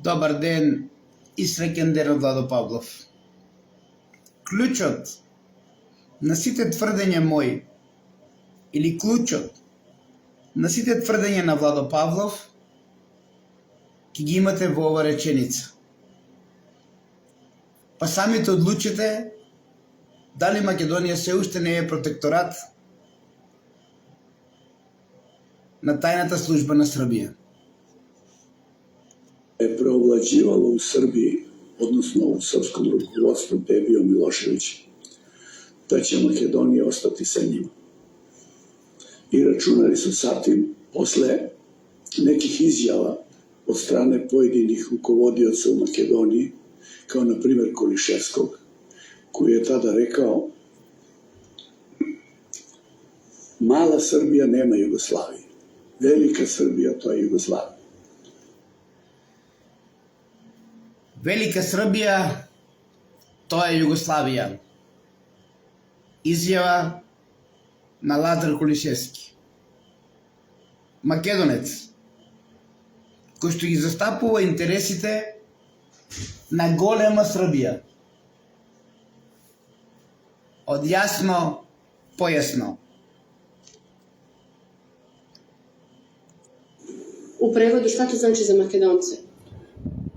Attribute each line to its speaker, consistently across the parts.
Speaker 1: Добар ден и среќен ден од Владо Павлов. Клучот на сите тврдења мои или клучот на сите тврдења на Владо Павлов ќе ги имате во ова реченица. Па самите одлучите дали Македонија се уште не е протекторат на тајната служба на Србија.
Speaker 2: Е преовладживало у Србiji, odnosno u srpskom rukovodstvu gde je bio Milošević, da će Makedonija ostati sa njima. I računali su sa tim posle nekih izjava od strane pojedinih rukovodioca u Makedoniji, kao na primjer Koliševskog, koji je tada rekao: mala Srbija nema Jugoslavije, velika Srbija to je Jugoslavija.
Speaker 1: Велика Србија, тоа е Југославија. Изјава на Лазар Колишевски. Македонец, кој што ги застапува интересите на голема Србија. Од јасно, појасно.
Speaker 3: U prevodu šta to znači za Makedonce?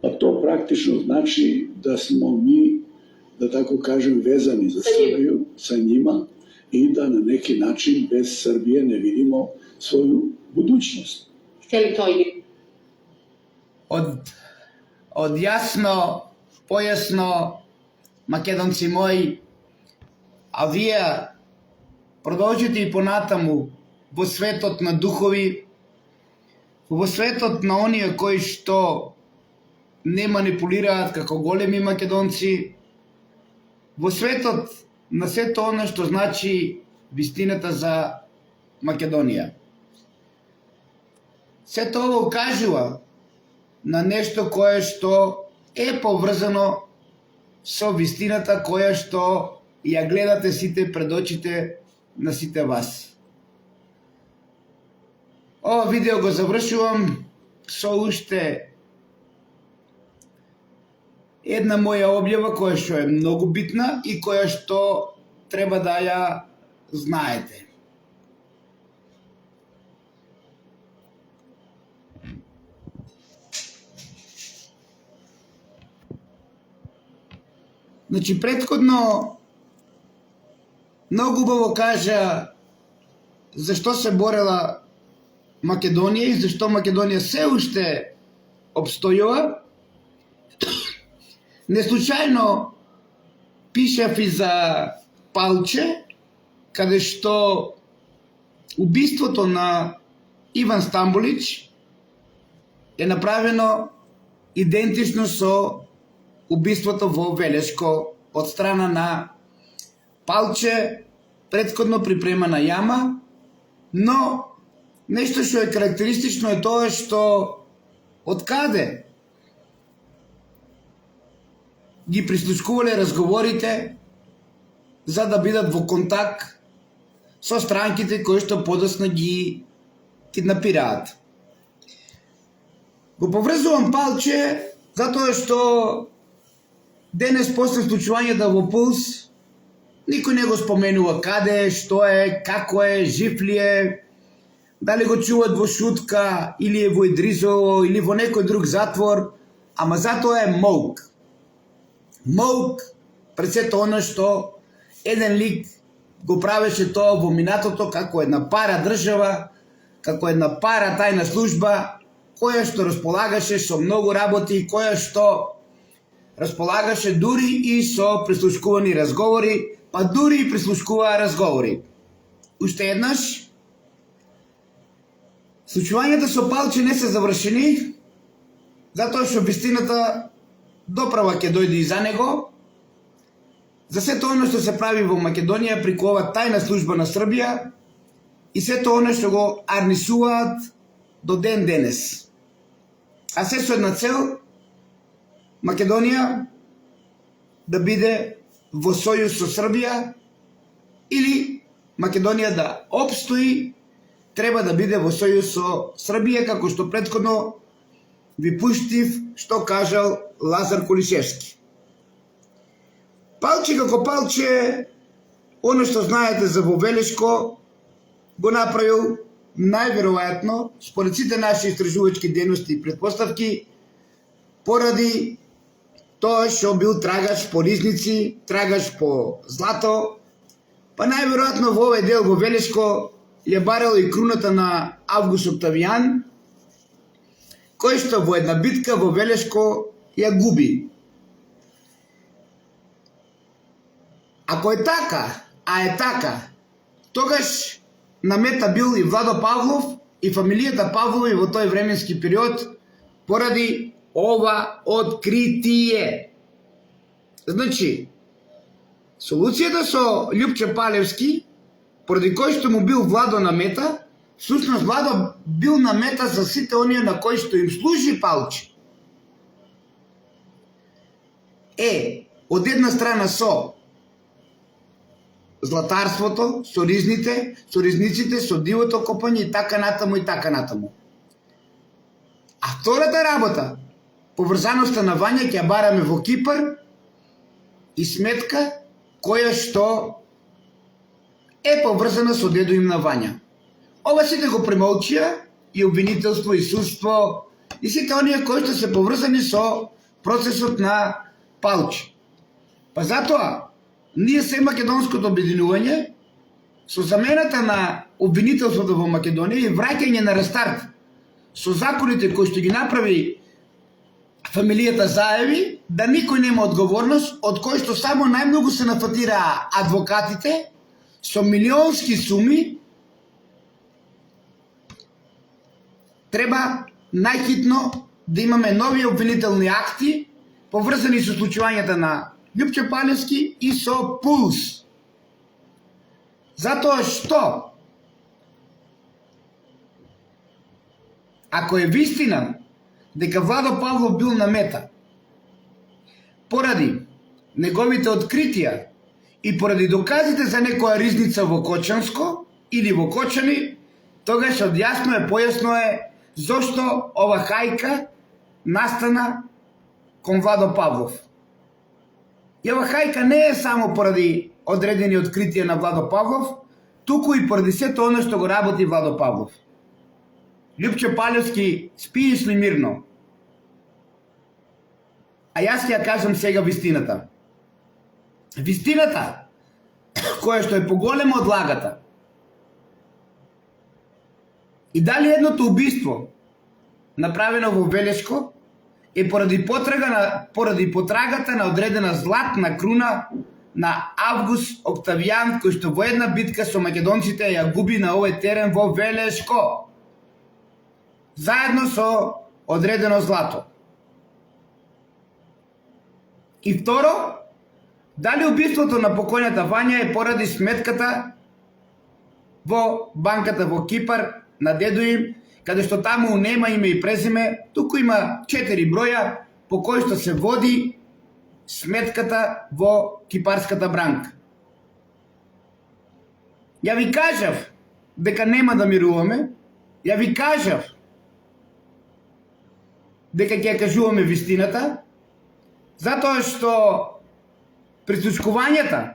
Speaker 2: A to praktično znači da smo mi, da tako kažem, vezani za Srbiju, sa njima i da na neki način bez Srbije ne vidimo svoju budućnost.
Speaker 3: Hteli to i
Speaker 1: Од јасно, појасно, македонци мои, а вие продолжите и понатаму во светот на духови, во светот на оние кои што не манипулираат како големи македонци, во светот на сето оно што значи вистината за Македонија. Сето ово укажува на нешто кое што е поврзано со вистината која што ја гледате сите пред очите на сите вас. Ова видео го завршувам со уште една моја објава која што е многу битна и која што треба да ја знаете. Значи, претходно многу убаво кажа зашто се борела Македонија и зашто Македонија се уште обстојува. Неслучајно пишав и за Палче, каде што убиството на Иван Стамболич е направено идентично со убиството во Велешко од страна на Палче, претходно припремана јама, но нешто што е карактеристично е тоа што од каде ги прислушкувале разговорите за да бидат во контакт со странките кои што подоцна ги киднапираат. Го поврзувам Палче затоа што денес после случувањето во Пулс никој не го споменува каде, што е, како е, жив ли е, дали го чуват во Шутка или е во Идризово или во некој друг затвор, ама затоа е моук. Моук пред сето оно што еден лик го правеше тоа во минатото како една пара држава, како една пара тајна служба, која што располагаше со многу работи и која што располагаше дури и со прислушкувани разговори, па дури и прислушкуваа разговори. Уште еднаш, случувањата со Палче не се завршени, затоа што вистината доправа ќе дојде и за него. За сето оно што се прави во Македонија преку ова тајна служба на Србија и сето оно што го арнисуваат до ден денес. А се со една цел, Македонија да биде во сојуз со Србија или Македонија да обстои, треба да биде во сојуз со Србија, како што претходно ви пуштив што кажал Лазар Колишевски. Палче како Палче, оно што знаете за Вовелешко, го направил најверојатно, според сите наши истражувачки дејности и претпоставки, поради тоа што бил трагаш по ризници, трагаш по злато, па најверојатно во овој дел Вовелешко ја барал и круната на Август Октавијан, кој што во една битка Вовелешко ја губи. Ако е така, а е така, тогаш на мета бил и Владо Павлов и фамилијата Павлови во тој временски период поради ова откритие. Значи, солуцијата со Љупче Палевски, поради кој што му бил Владо на мета, всушност Владо бил на мета за сите оние на кои што им служи Палче. Од една страна со златарството, со ризниците, со дивото копање и така натаму и така натаму. А втората работа, поврзаноста на Вања ќе ја бараме во Кипар и сметка која што е поврзана со дедо им на Вања. Ова сите го премолчија и обвинителство, и судство, и сите оние кои што се поврзани со процесот на Палче. Па затоа, ние се македонското обединување, со замената на обвинителството во Македонија и враќање на рестарт со законите кои што ги направи фамилијата Заеви, да никој нема одговорност, од кој што само најмногу се нафатираа адвокатите со милионски суми, треба најхитно да имаме нови обвинителни акти поврзани со случувањата на Љупче Палевски и со Пулс. Затоа што, ако е вистина дека Владо Павлов бил на мета поради неговите откритија и поради доказите за некоја ризница во Кочанско или во Кочани, тогаш одјасно е, појасно е зошто ова хајка настана кон Владо Павлов. И ова хајка не е само поради одредени откритија на Владо Павлов, туку и поради сето оно што го работи Владо Павлов. Љупче Палевски спи и сли мирно. А јас ќе ја кажам сега вистината. Вистината, која што е поголема од лагата. И дали едното убиство, направено во Велешко, е поради потрагата на одредена златна круна на Август Октавијан, кој што во една битка со македонците ја губи на овој терен во Велешко, заедно со одредено злато. И второ, дали убиството на покојната Вања е поради сметката во банката во Кипар на дедо им, каде што таму нема име и презиме, туку има 4 броја по кои што се води сметката во кипарската бранка. Ја ви кажав дека нема да мируваме, ја ви кажав дека ќе кажуваме вистината, затоа што присускувањата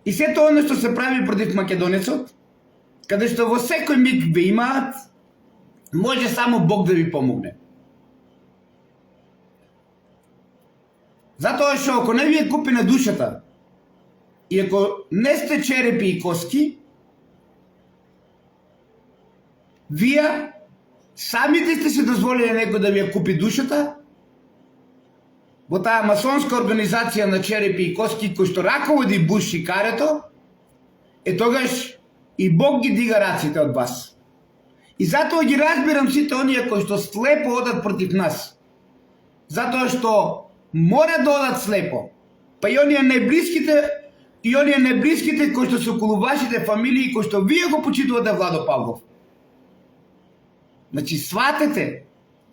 Speaker 1: и сето оно што се прави против македонецот, каде што во секој миг ве имаат, може само Бог да ви помогне. Затоа што ако не ви е купена душата и ако не сте черепи и коски, вие самите сте се дозволили некој да ви ја купи душата во таа масонска организација на черепи и коски кој што раководи Буш и карето, тогаш и Бог ги дига раците од вас. И затоа ги разбирам сите оние кои што слепо одат против нас. Затоа што мора да одат слепо. Па и оние најблиските кои што се околу вашите фамилии, кои што вие го почитувате Владо Павлов. Значи, сватете,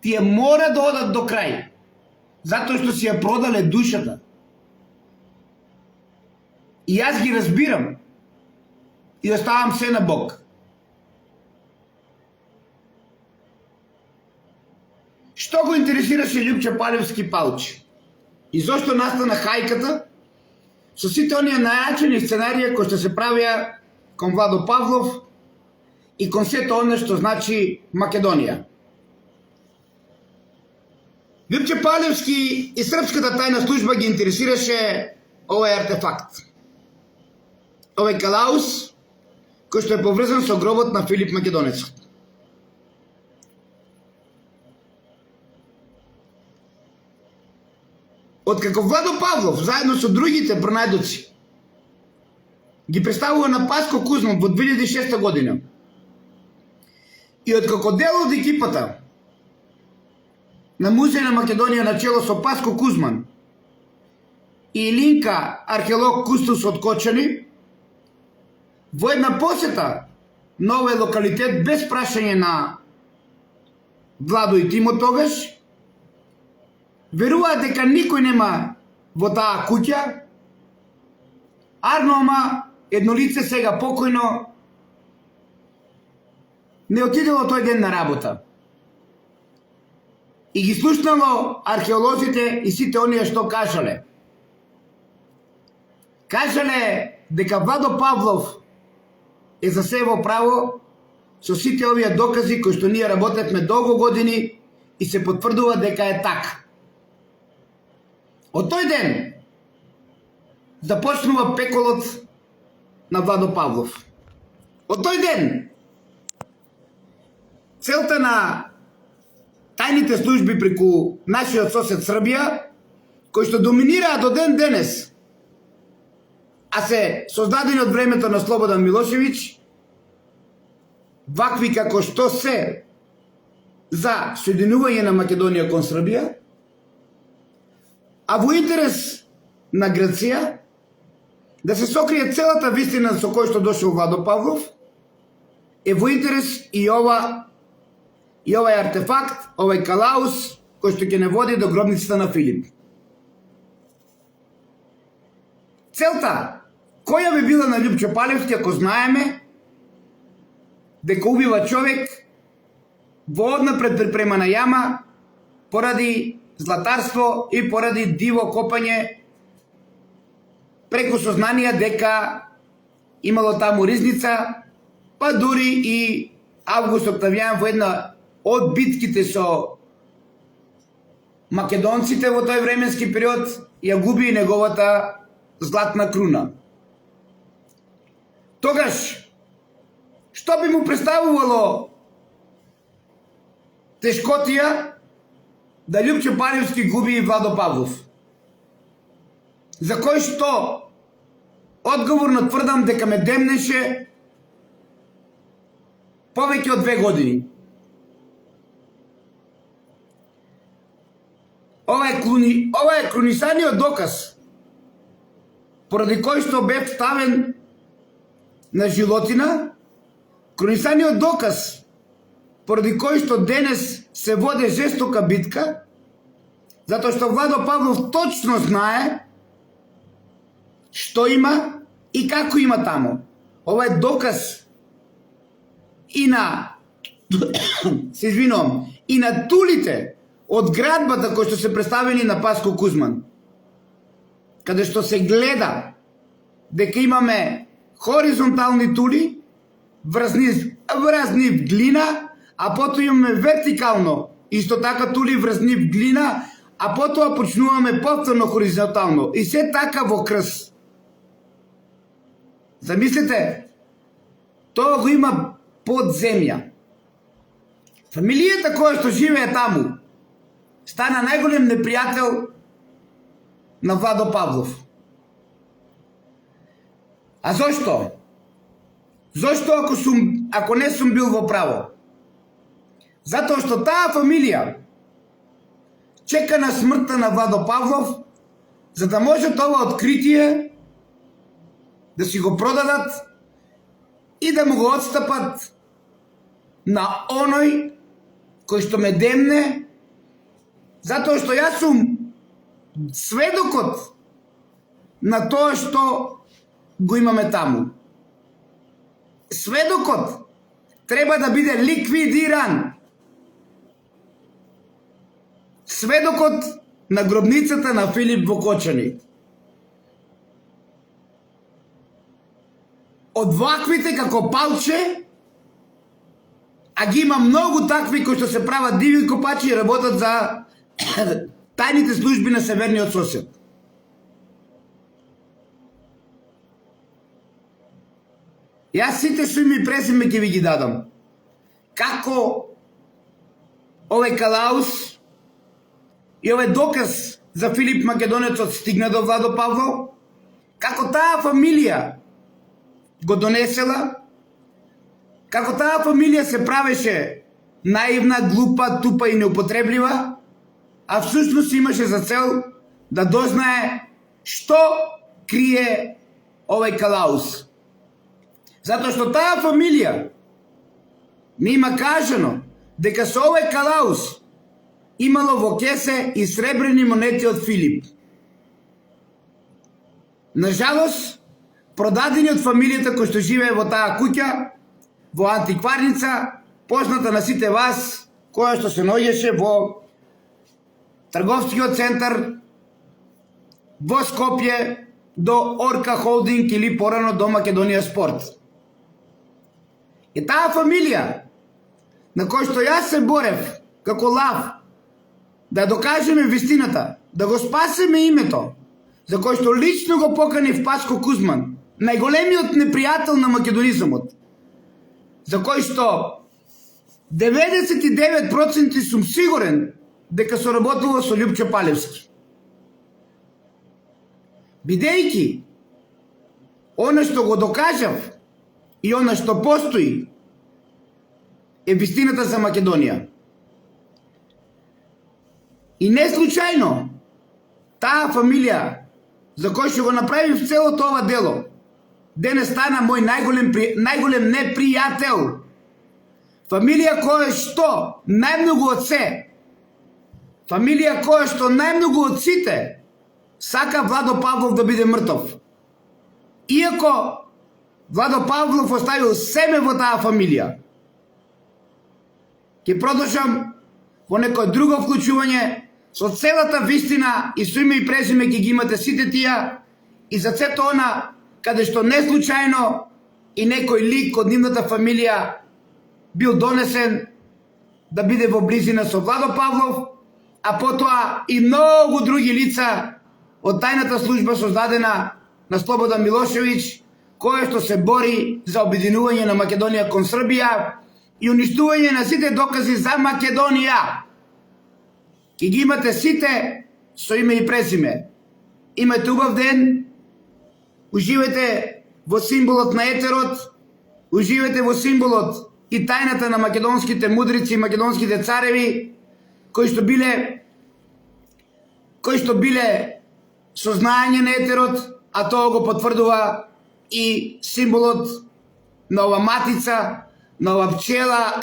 Speaker 1: тие мора да одат до крај. Затоа што си ја продале душата. И јас ги разбирам. И оставам се на Бог. Што го интересираше Љупче Палевски Палче? И зошто настана хајката со сите оние најачени сценарија кои што се правија кон Владо Павлов и кон сето оно што значи Македонија? Љупче Палевски и српската тајна служба ги интересираше овој артефакт. Овој калаус кој што е поврзан со гробот на Филип Македонецот. Откако Владо Павлов заедно со другите пронајдоци ги представува на Паско Кузман во 2006 година и откако дел од екипата на Музеј на Македонија на чело со Паско Кузман и Илинка археолог Кустус од Кочани во една посета на овој локалитет без прашање на Владо и Тимо тогаш, веруваат дека никој нема во таа куќа, Арнома, едно лице сега покојно, не отидело тој ден на работа. И ги слушнало археолозите и сите оние што кажале. Кажале дека Владо Павлов е за се во право со сите овие докази кои што ние работевме долго години и се потврдува дека е така. Од тој ден започнува пеколот на Владо Павлов. Од тој ден целта на тајните служби преку нашиот сосед Србија, кои што доминираат до ден денес, а се создадени од времето на Слободан Милошевиќ, вакви како што се за соединување на Македонија кон Србија, а во интерес на Грција, да се сокрие целата вистина со кој што дошол Владо Павлов, е во интерес и овој артефакт, овој калаус, кој што ќе не води до гробницата на Филип. Целта, која би била на Љупче Палевски ако знаеме дека убива човек во однапред припремана јама поради златарство и поради диво копање преку сознанија дека имало таму ризница, па дури и Август Октавијан во една од битките со македонците во тој временски период ја губи неговата златна круна. Тогаш, што би му представувало тешкотија да Љупче Палевски губи и Владо Павлов? За кој што одговорно тврдам дека ме демнеше повеќе од 2 години. Ова е крунисаниот доказ поради кој што бев ставен на жилотина, крунисаниот доказ поради кој што денес се воде жестока битка, затоа што Владо Павлов точно знае што има и како има таму. Ова е доказ и на се извинувам, и на тулите од градбата кои што се представени на Паско Кузман, каде што се гледа дека имаме хоризонтални тули врз нив глина, а потоа имаме вертикално исто така тули врз нив глина, а потоа почнуваме повторно хоризонтално и се така во крс. Замислете, тоа го има под земја. Фамилијата која што живее таму стана најголем непријател на Владо Павлов. А зошто? Зошто ако не сум бил во право? Затоа што таа фамилија чека на смртта на Владо Павлов, за да може това откритие да си го продадат и да му го отстапат на оној кој што ме демне, затоа што јас сум сведокот на тоа што го имаме таму. Сведокот треба да биде ликвидиран. сведокот на гробницата на Филип во Кочани. Од ваквите како Палче, а ги има многу такви кои што се прават диви копачи и работат за тајните служби на северниот сосед. Јас сите што ми презиме ќе ви ги дадам. Како овој калаус и овој доказ за Филип Македонецот стигна до Владо Павлов, како таа фамилија го донесела, како таа фамилија се правеше наивна, глупа, тупа и неупотреблива, а всушност имаше за цел да дознае што крие овој калаус. Затоа што таа фамилија ми има кажано дека со овој калаус имало во кесе и сребрени монети од Филип. Нажалост, продадени од фамилијата кој што живее во таа куќа, во антикварница, позната на сите вас, која што се наоѓаше во трговскиот центар во Скопје до Орка Холдинг или порано до Македонија Спорт. И таа фамилија, на кој што јас се борев како лав, да докажеме вистината, да го спасеме името, за кој што лично го поканив Паско Кузман, најголемиот непријател на македонизмот, за кој што 99% сум сигурен дека соработува со Љупчо Палевски. Бидејќи она што го докажав и она што постои е вистината за Македонија. И не случајно таа фамилија за кој што го направив целото ова дело денес стана мој најголем непријател. Фамилија која што најмногу од се, фамилија која што најмногу од сите сака Владо Павлов да биде мртов. Иако Владо Павлов оставил семе во таа фамилија. Ќе продолжам во некој друго вклучување со целата вистина и со име и презиме ќе ги имате сите тие и за сето она каде што не случајно и некој лик од нивната фамилија бил донесен да биде во близина со Владо Павлов, а потоа и многу други лица од тајната служба создадена на Слободан Милошевиќ, кој што се бори за обединување на Македонија кон Србија и уништување на сите докази за Македонија. Ке ги имате сите со име и презиме. Имате убав ден, уживате во символот на етерот, уживате во символот и тајната на македонските мудрици и македонските цареви, кои што биле со знаење на етерот, а тоа го потврдува и символот на ова матица, на ова пчела,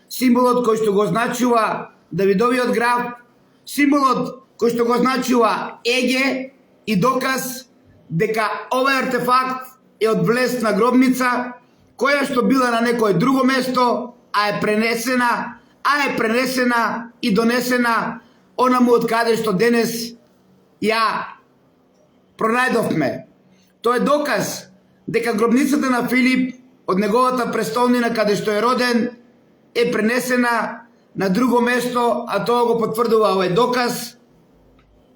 Speaker 1: символот кој што го означува Давидовиот граб, символот кој што го означува Еге и доказ дека овој артефакт е од влесна гробница, која што била на некое друго место, а е пренесена и донесена онаму од каде што денес ја пронајдовме. Тоа е доказ дека гробницата на Филип од неговата престолнина каде што е роден е пренесена на друго место, а тоа го потврдува овој доказ,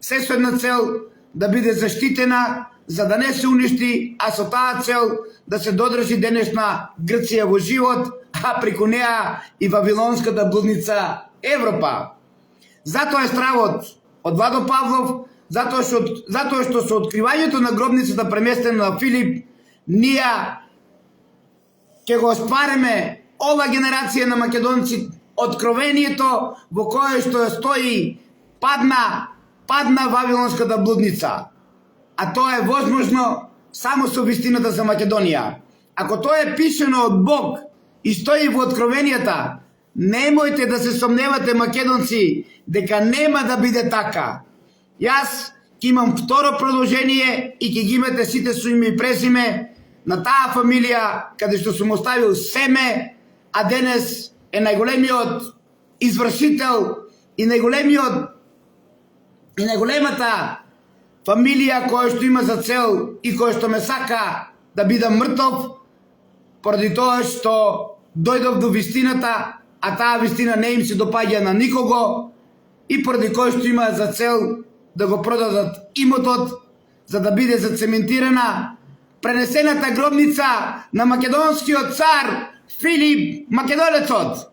Speaker 1: се со една цел да биде заштитена, за да не се уништи, а со таа цел да се додржи денешна Грција во живот, а преку неа и Вавилонската блудница Европа. Затоа е стравот од Владо Павлов, затоа што со откривањето на гробницата преместена на Филип, ние ќе го оствариме ова генерација на македонци откровението во кое што стои падна Вавилонската блудница. А тоа е возможно само со вистината за Македонија. Ако тоа е пишено од Бог и стои во откровенијата, немојте да се сомневате, македонци, дека нема да биде така. Јас ќе имам второ продолжение и ќе ги имате сите со име и презиме на таа фамилија каде што сум оставил семе, а денес е најголемиот извршител и најголемиот и најголемата фамилија која што има за цел и која што ме сака да бидам мртов, поради тоа што дојдов до вистината, а таа вистина не им се допаѓа на никого, и поради која што има за цел да го продадат имотот, за да биде зацементирана пренесената гробница на македонскиот цар Филип Македонецот.